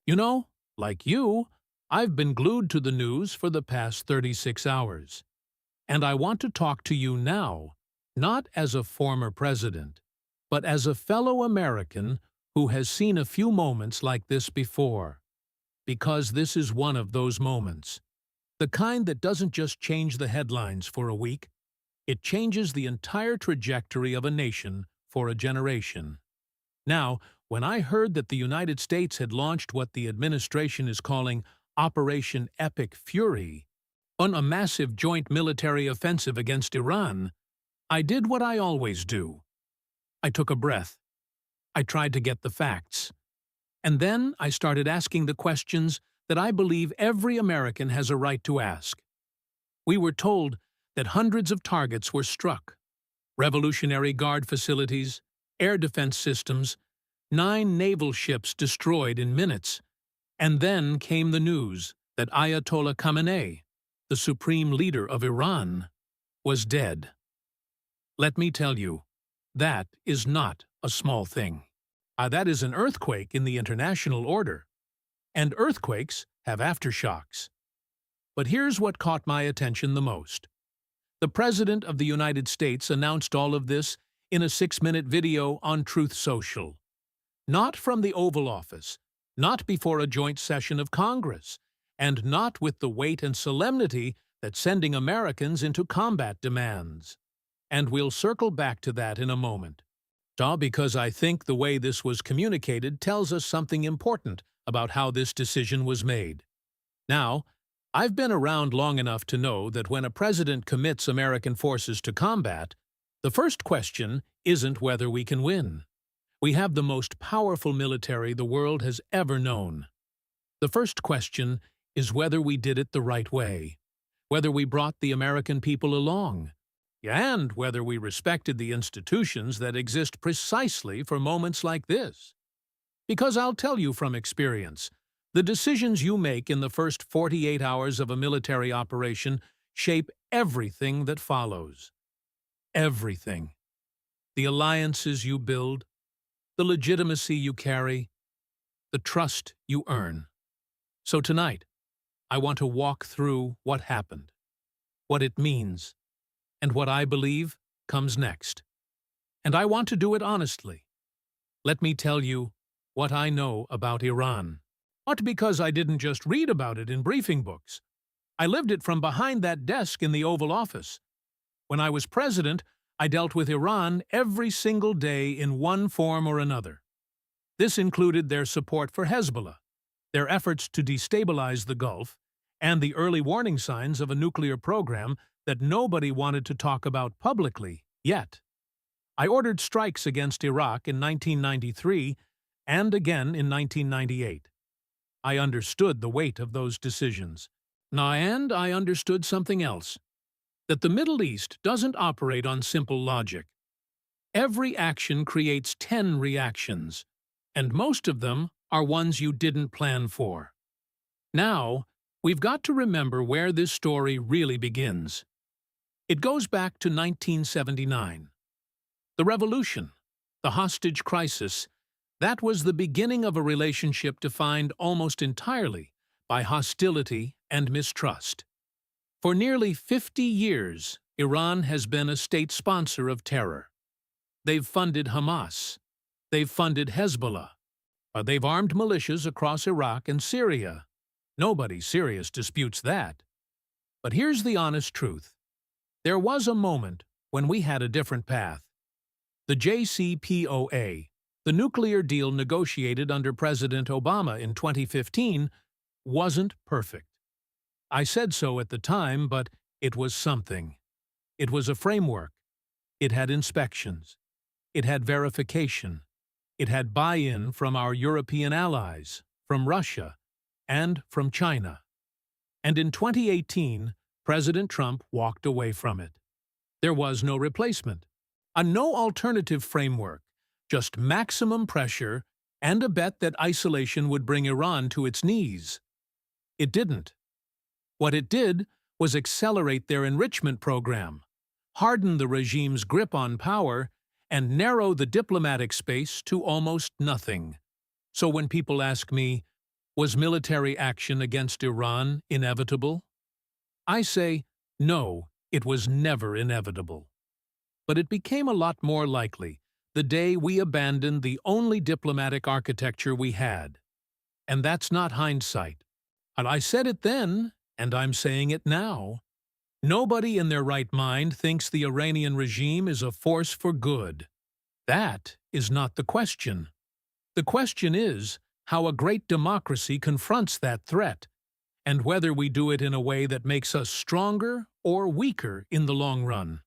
You know, like you, I've been glued to the news for the past 36 hours. And I want to talk to you now, not as a former president, but as a fellow American who has seen a few moments like this before. Because this is one of those moments. The kind that doesn't just change the headlines for a week, it changes the entire trajectory of a nation for a generation. Now, when I heard that the United States had launched what the administration is calling Operation Epic Fury, on a massive joint military offensive against Iran, I did what I always do. I took a breath. I tried to get the facts. And then I started asking the questions that I believe every American has a right to ask. We were told that hundreds of targets were struck. Revolutionary Guard facilities, air defense systems, 9 naval ships destroyed in minutes. And then came the news that Ayatollah Khamenei, the supreme leader of Iran, was dead. Let me tell you, that is not a small thing. That is an earthquake in the international order. And earthquakes have aftershocks. But here's what caught my attention the most. The President of the United States announced all of this in a 6-minute video on Truth Social. Not from the Oval Office, not before a joint session of Congress, and not with the weight and solemnity that sending Americans into combat demands. And we'll circle back to that in a moment. Because I think the way this was communicated tells us something important about how this decision was made. Now, I've been around long enough to know that when a president commits American forces to combat, the first question isn't whether we can win. We have the most powerful military the world has ever known. The first question is whether we did it the right way, whether we brought the American people along, and whether we respected the institutions that exist precisely for moments like this. Because I'll tell you from experience, the decisions you make in the first 48 hours of a military operation shape everything that follows. Everything. The alliances you build, the legitimacy you carry, the trust you earn. So tonight, I want to walk through what happened, what it means, and what I believe comes next. And I want to do it honestly. Let me tell you what I know about Iran. Not because I didn't just read about it in briefing books. I lived it from behind that desk in the Oval Office. When I was president, I dealt with Iran every single day in one form or another. This included their support for Hezbollah, their efforts to destabilize the Gulf, and the early warning signs of a nuclear program that nobody wanted to talk about publicly yet. I ordered strikes against Iraq in 1993 and again in 1998. I understood the weight of those decisions. And I understood something else, that the Middle East doesn't operate on simple logic. Every action creates 10 reactions, and most of them are ones you didn't plan for. Now, we've got to remember where this story really begins. It goes back to 1979. The revolution, the hostage crisis, that was the beginning of a relationship defined almost entirely by hostility and mistrust. For nearly 50 years, Iran has been a state sponsor of terror. They've funded Hamas. They've funded Hezbollah. They've armed militias across Iraq and Syria. Nobody serious disputes that. But here's the honest truth. There was a moment when we had a different path. The JCPOA, the nuclear deal negotiated under President Obama in 2015, wasn't perfect. I said so at the time, but it was something. It was a framework. It had inspections. It had verification. It had buy-in from our European allies, from Russia, and from China. And in 2018, President Trump walked away from it. There was no replacement, a no alternative framework, just maximum pressure and a bet that isolation would bring Iran to its knees. It didn't. What it did was accelerate their enrichment program, harden the regime's grip on power, and narrow the diplomatic space to almost nothing. So when people ask me, Was military action against Iran inevitable? I say, no, it was never inevitable. But it became a lot more likely the day we abandoned the only diplomatic architecture we had. And that's not hindsight. And I said it then, and I'm saying it now. Nobody in their right mind thinks the Iranian regime is a force for good. That is not the question. The question is how a great democracy confronts that threat, and whether we do it in a way that makes us stronger or weaker in the long run.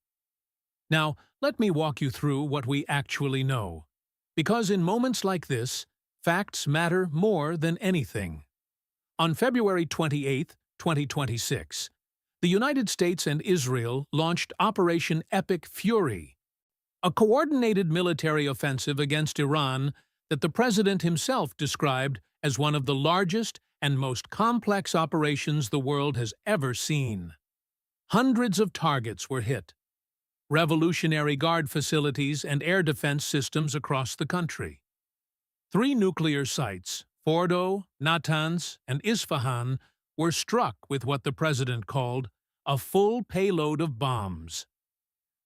Now, let me walk you through what we actually know, because in moments like this, facts matter more than anything. On February 28, 2026, the United States and Israel launched Operation Epic Fury, a coordinated military offensive against Iran that the president himself described as one of the largest and most complex operations the world has ever seen. Hundreds of targets were hit. Revolutionary Guard facilities and air defense systems across the country. 3 nuclear sites, Fordo, Natanz, and Isfahan, were struck with what the president called a full payload of bombs.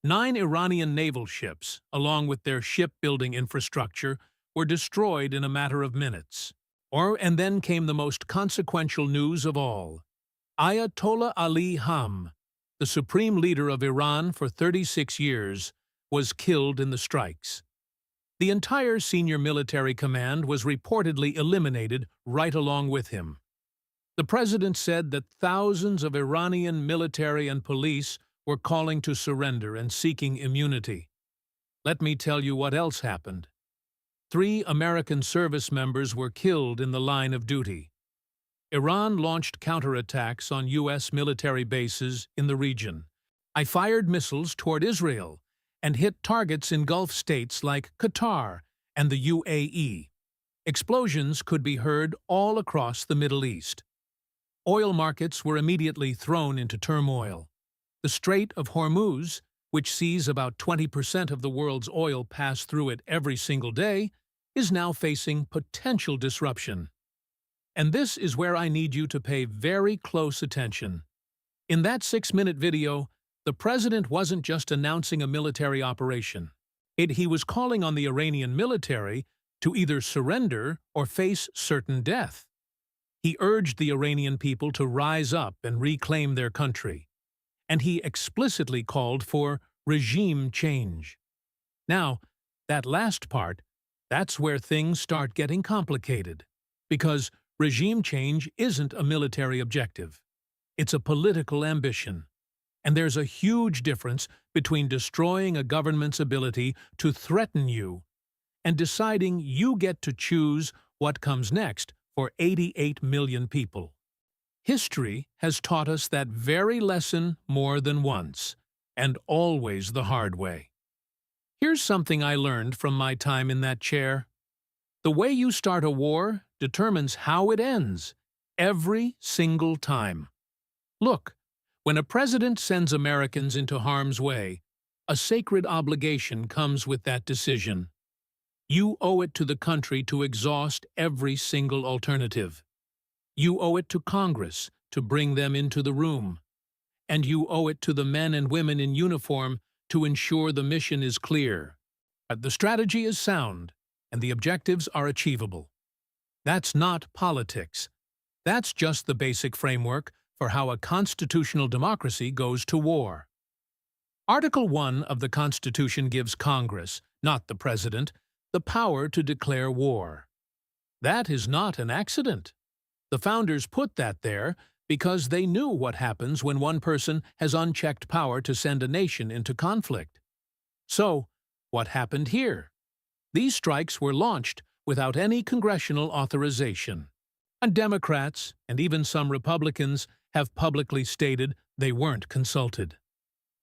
9 Iranian naval ships, along with their shipbuilding infrastructure, were destroyed in a matter of minutes. And then came the most consequential news of all. Ayatollah Ali Khamenei, the supreme leader of Iran for 36 years, was killed in the strikes. The entire senior military command was reportedly eliminated right along with him. The president said that thousands of Iranian military and police were calling to surrender and seeking immunity. Let me tell you what else happened. 3 American service members were killed in the line of duty. Iran launched counterattacks on U.S. military bases in the region. I fired missiles toward Israel and hit targets in Gulf states like Qatar and the UAE. Explosions could be heard all across the Middle East. Oil markets were immediately thrown into turmoil. The Strait of Hormuz, which sees about 20% of the world's oil pass through it every single day, is now facing potential disruption. And this is where I need you to pay very close attention. In that 6-minute video, the president wasn't just announcing a military operation. He was calling on the Iranian military to either surrender or face certain death. He urged the Iranian people to rise up and reclaim their country. And he explicitly called for regime change. Now, that last part, that's where things start getting complicated, because regime change isn't a military objective. It's a political ambition. And there's a huge difference between destroying a government's ability to threaten you and deciding you get to choose what comes next for 88 million people. History has taught us that very lesson more than once, and always the hard way. Here's something I learned from my time in that chair. The way you start a war determines how it ends, every single time. Look, when a president sends Americans into harm's way, a sacred obligation comes with that decision. You owe it to the country to exhaust every single alternative. You owe it to Congress to bring them into the room. And you owe it to the men and women in uniform to ensure the mission is clear. The strategy is sound, and the objectives are achievable. That's not politics. That's just the basic framework for how a constitutional democracy goes to war. Article 1 of the Constitution gives Congress, not the President, the power to declare war. That is not an accident. The founders put that there because they knew what happens when one person has unchecked power to send a nation into conflict. So, what happened here? These strikes were launched without any congressional authorization. And Democrats, and even some Republicans, have publicly stated they weren't consulted.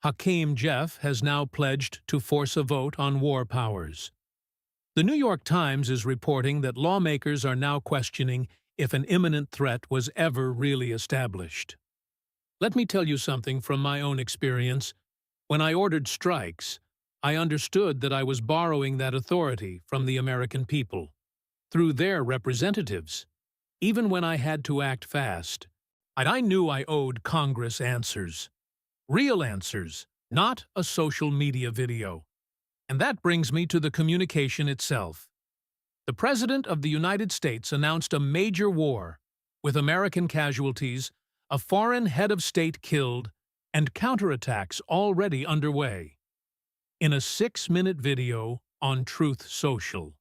Hakeem Jeff has now pledged to force a vote on war powers. The New York Times is reporting that lawmakers are now questioning if an imminent threat was ever really established. Let me tell you something from my own experience. When I ordered strikes, I understood that I was borrowing that authority from the American people, through their representatives. even when I had to act fast. And I knew I owed Congress answers. Real answers, not a social media video. And that brings me to the communication itself. The President of the United States announced a major war, with American casualties, a foreign head of state killed, and counterattacks already underway. In a 6-minute video on Truth Social.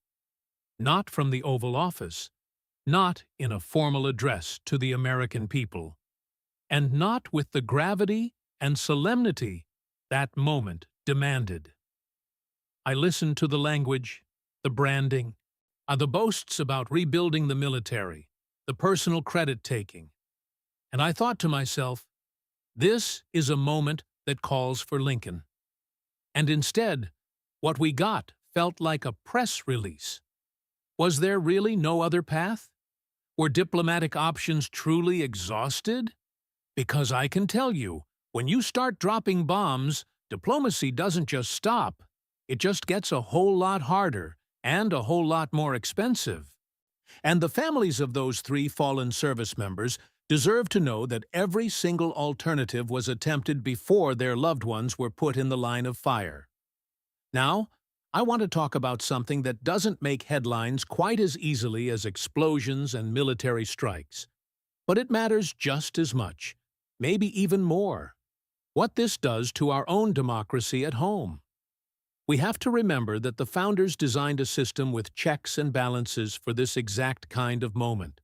Not from the Oval Office, not in a formal address to the American people, and not with the gravity and solemnity that moment demanded. I listened to the language, the branding, the boasts about rebuilding the military, the personal credit-taking, and I thought to myself, this is a moment that calls for Lincoln. And instead, what we got felt like a press release. Was there really no other path? Were diplomatic options truly exhausted? Because I can tell you, when you start dropping bombs, diplomacy doesn't just stop. It just gets a whole lot harder and a whole lot more expensive. And the families of those 3 fallen service members deserve to know that every single alternative was attempted before their loved ones were put in the line of fire. Now, I want to talk about something that doesn't make headlines quite as easily as explosions and military strikes. But it matters just as much, maybe even more. What this does to our own democracy at home. We have to remember that the founders designed a system with checks and balances for this exact kind of moment.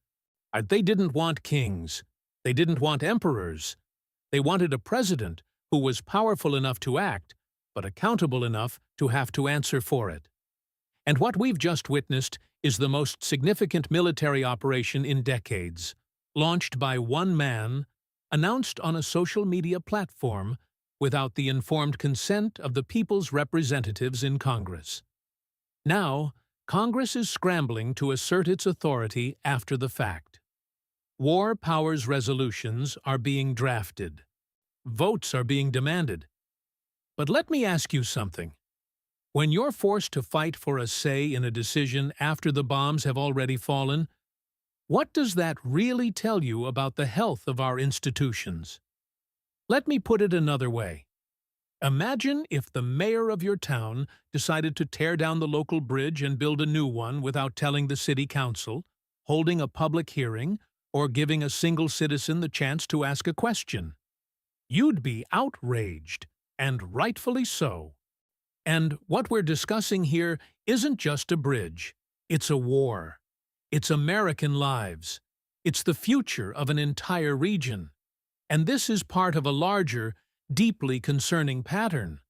They didn't want kings. They didn't want emperors. They wanted a president who was powerful enough to act, but accountable enough to have to answer for it. And what we've just witnessed is the most significant military operation in decades, launched by one man, announced on a social media platform, without the informed consent of the people's representatives in Congress. Now, Congress is scrambling to assert its authority after the fact. War powers resolutions are being drafted. Votes are being demanded. But let me ask you something. When you're forced to fight for a say in a decision after the bombs have already fallen, what does that really tell you about the health of our institutions? Let me put it another way. Imagine if the mayor of your town decided to tear down the local bridge and build a new one without telling the city council, holding a public hearing, or giving a single citizen the chance to ask a question. You'd be outraged, and rightfully so. And what we're discussing here isn't just a bridge. It's a war. It's American lives. It's the future of an entire region. And this is part of a larger, deeply concerning pattern.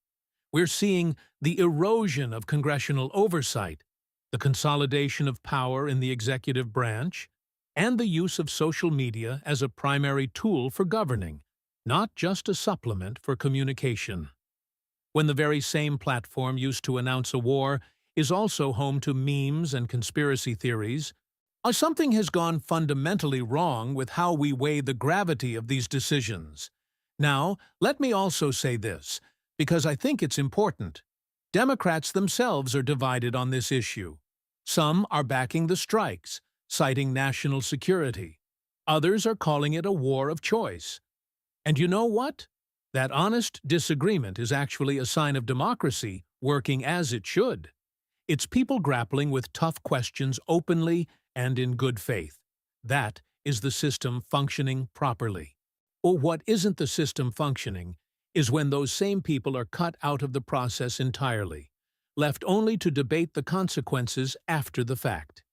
We're seeing the erosion of congressional oversight, the consolidation of power in the executive branch, and the use of social media as a primary tool for governing, not just a supplement for communication. When the very same platform used to announce a war is also home to memes and conspiracy theories, something has gone fundamentally wrong with how we weigh the gravity of these decisions. Now, let me also say this, because I think it's important. Democrats themselves are divided on this issue. Some are backing the strikes, citing national security. Others are calling it a war of choice. And you know what? That honest disagreement is actually a sign of democracy working as it should. It's people grappling with tough questions openly and in good faith. That is the system functioning properly. Or what isn't the system functioning is when those same people are cut out of the process entirely, left only to debate the consequences after the fact.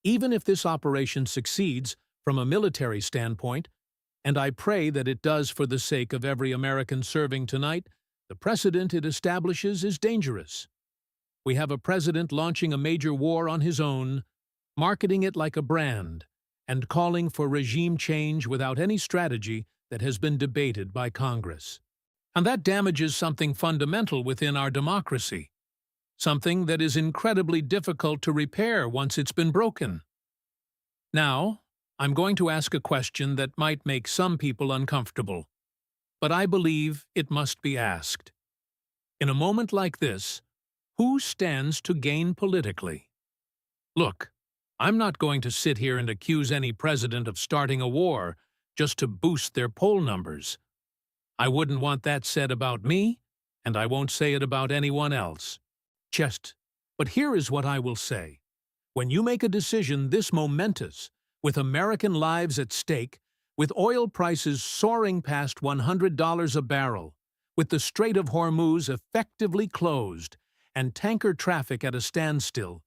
Even if this operation succeeds from a military standpoint, and I pray that it does for the sake of every American serving tonight, the precedent it establishes is dangerous. We have a president launching a major war on his own, marketing it like a brand, and calling for regime change without any strategy that has been debated by Congress. And that damages something fundamental within our democracy, something that is incredibly difficult to repair once it's been broken. Now, I'm going to ask a question that might make some people uncomfortable, but I believe it must be asked. In a moment like this, who stands to gain politically? Look, I'm not going to sit here and accuse any president of starting a war just to boost their poll numbers. I wouldn't want that said about me, and I won't say it about anyone else. But here is what I will say. When you make a decision this momentous, with American lives at stake, with oil prices soaring past $100 a barrel, with the Strait of Hormuz effectively closed, and tanker traffic at a standstill,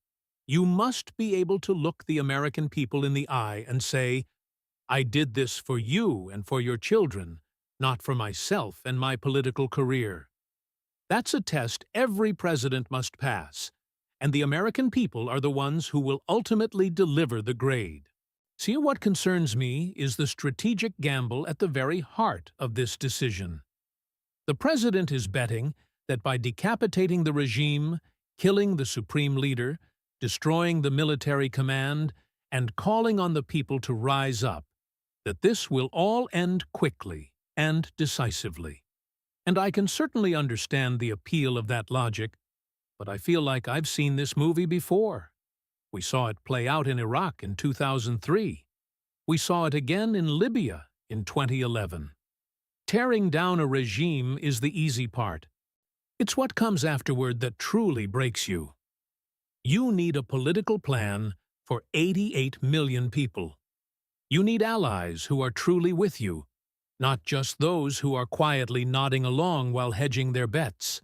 you must be able to look the American people in the eye and say, I did this for you and for your children, not for myself and my political career. That's a test every president must pass, and the American people are the ones who will ultimately deliver the grade. See, what concerns me is the strategic gamble at the very heart of this decision. The president is betting that by decapitating the regime, killing the supreme leader, destroying the military command, and calling on the people to rise up, that this will all end quickly and decisively. And I can certainly understand the appeal of that logic, but I feel like I've seen this movie before. We saw it play out in Iraq in 2003. We saw it again in Libya in 2011. Tearing down a regime is the easy part. It's what comes afterward that truly breaks you. You need a political plan for 88 million people. You need allies who are truly with you, not just those who are quietly nodding along while hedging their bets.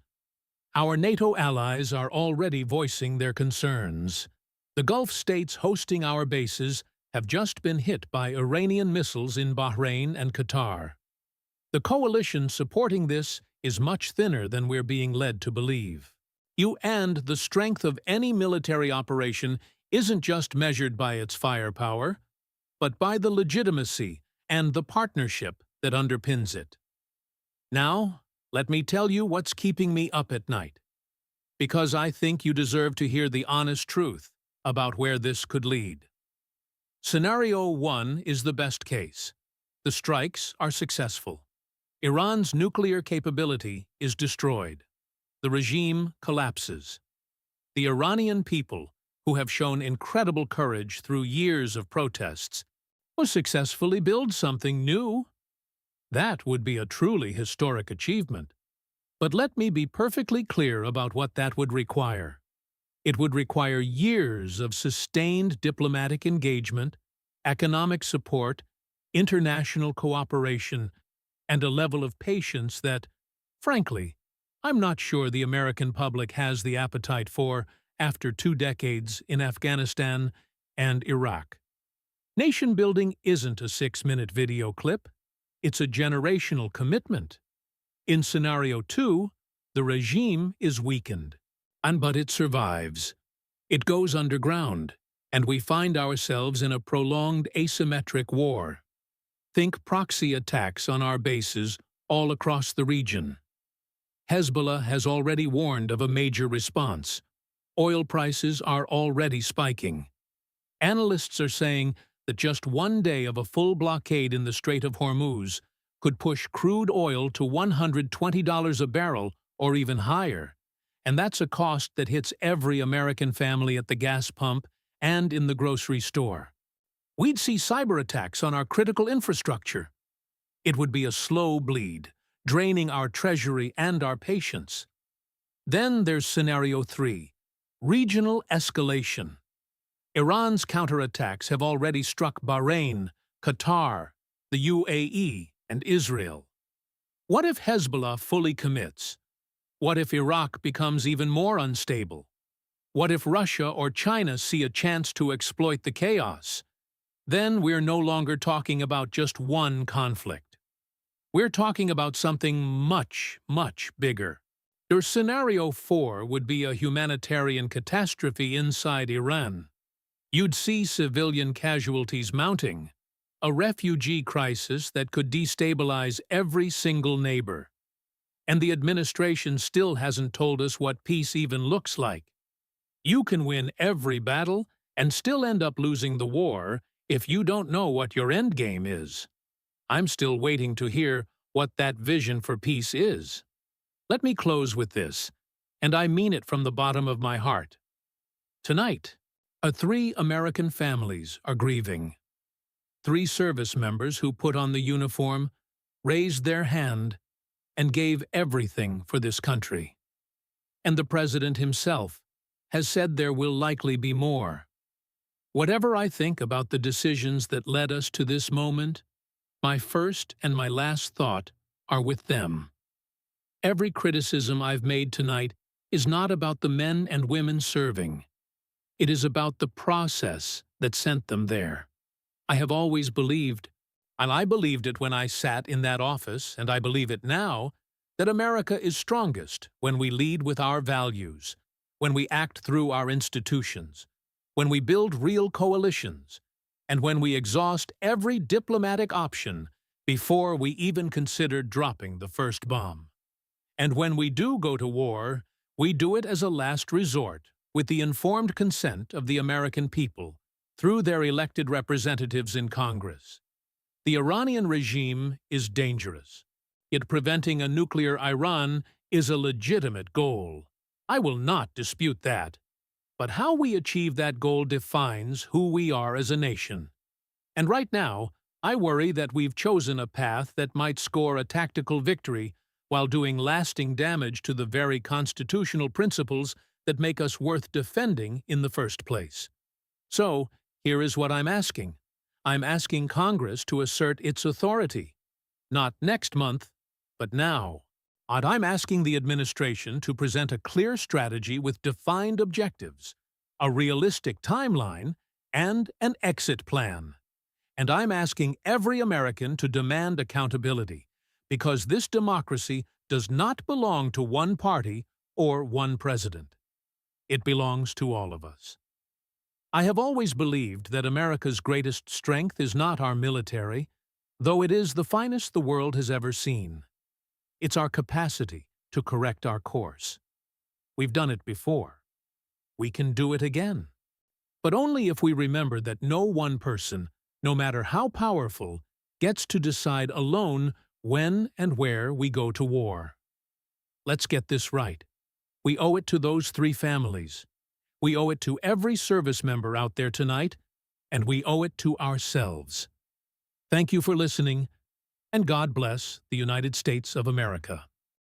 Our NATO allies are already voicing their concerns. The Gulf states hosting our bases have just been hit by Iranian missiles in Bahrain and Qatar. The coalition supporting this is much thinner than we're being led to believe. The strength of any military operation isn't just measured by its firepower, but by the legitimacy and the partnership that underpins it. Now, let me tell you what's keeping me up at night, because I think you deserve to hear the honest truth about where this could lead. Scenario 1 is the best case. The strikes are successful. Iran's nuclear capability is destroyed. The regime collapses. The Iranian people, who have shown incredible courage through years of protests, will successfully build something new. That would be a truly historic achievement. But let me be perfectly clear about what that would require. It would require years of sustained diplomatic engagement, economic support, international cooperation, and a level of patience that, frankly, I'm not sure the American public has the appetite for after 2 decades in Afghanistan and Iraq. Nation-building isn't a 6-minute video clip. It's a generational commitment. In Scenario 2, the regime is weakened, but it survives. It goes underground, and we find ourselves in a prolonged asymmetric war. Think proxy attacks on our bases all across the region. Hezbollah has already warned of a major response. Oil prices are already spiking. Analysts are saying that just 1 day of a full blockade in the Strait of Hormuz could push crude oil to $120 a barrel or even higher, and that's a cost that hits every American family at the gas pump and in the grocery store. We'd see cyber attacks on our critical infrastructure. It would be a slow bleed, draining our treasury and our patience. Then there's Scenario 3, regional escalation. Iran's counterattacks have already struck Bahrain, Qatar, the UAE, and Israel. What if Hezbollah fully commits? What if Iraq becomes even more unstable? What if Russia or China see a chance to exploit the chaos? Then we're no longer talking about just one conflict. We're talking about something much, much bigger. Your Scenario 4 would be a humanitarian catastrophe inside Iran. You'd see civilian casualties mounting, a refugee crisis that could destabilize every single neighbor. And the administration still hasn't told us what peace even looks like. You can win every battle and still end up losing the war if you don't know what your endgame is. I'm still waiting to hear what that vision for peace is. Let me close with this, and I mean it from the bottom of my heart. Tonight, Three American families are grieving. Three service members who put on the uniform, raised their hand, and gave everything for this country. And the President himself has said there will likely be more. Whatever I think about the decisions that led us to this moment, my first and my last thought are with them. Every criticism I've made tonight is not about the men and women serving. It is about the process that sent them there. I have always believed, and I believed it when I sat in that office, and I believe it now, that America is strongest when we lead with our values, when we act through our institutions, when we build real coalitions, and when we exhaust every diplomatic option before we even consider dropping the first bomb. And when we do go to war, we do it as a last resort, with the informed consent of the American people, through their elected representatives in Congress. The Iranian regime is dangerous, yet preventing a nuclear Iran is a legitimate goal. I will not dispute that. But how we achieve that goal defines who we are as a nation. And right now, I worry that we've chosen a path that might score a tactical victory while doing lasting damage to the very constitutional principles that make us worth defending in the first place. So, here is what I'm asking. I'm asking Congress to assert its authority. Not next month, but now. And I'm asking the administration to present a clear strategy with defined objectives, a realistic timeline, and an exit plan. And I'm asking every American to demand accountability, because this democracy does not belong to one party or one president. It belongs to all of us. I have always believed that America's greatest strength is not our military, though it is the finest the world has ever seen. It's our capacity to correct our course. We've done it before. We can do it again. But only if we remember that no one person, no matter how powerful, gets to decide alone when and where we go to war. Let's get this right. We owe it to those three families. We owe it to every service member out there tonight, and we owe it to ourselves. Thank you for listening, and God bless the United States of America.